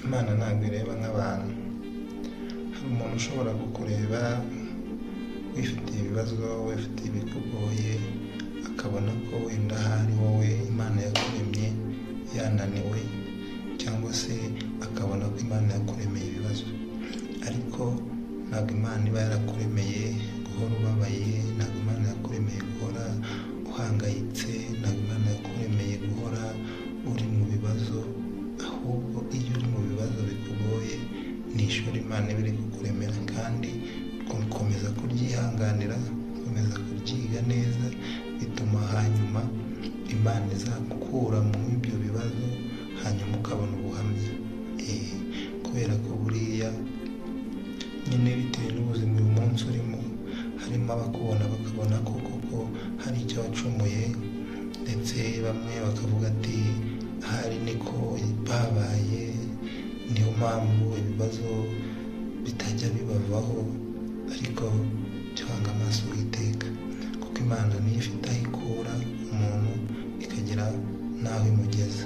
Imana ntabwo ireba nk'abantu. Hari umuntu ushobora kukureba wifitiye ibibazo, wifitiye ibikugoye, akabona ko wenda ahari wowe Imana yakuremye yananiwe, cyangwa se akabona ko Imana yakuremeye ibibazo. Ariko ntabwo Imana iba yarakuremeye guhora ubabaye, ntabwo Imana yakuremeye guhora uhangayitse, ntabwo Imana yakuremeye guhora uri mu bibazo. Ahubwo iyo uri mu bibazo bikugoye ni ishuri Imana iba iri kukuremera, kandi gukomeza kuryihanganira, gukomeza kuryiga neza, bituma hanyuma Imana izagukura muri ibyo bibazo, hanyuma ukabona ubuhamya. Kubera ko buriya nyine bitewe n'ubuzima uyu munsi urimo, harimo abakubona bakabona ko koko hari icyo wacumuye, ndetse bamwe bakavuga ati ahari niko babaye, niyo mpamvu ibibazo bitajya bibavaho. Ariko tuhanga amaso Uwiteka, kuko Imana niyo ifite aho ikura umuntu ikagera n'aho imugeza.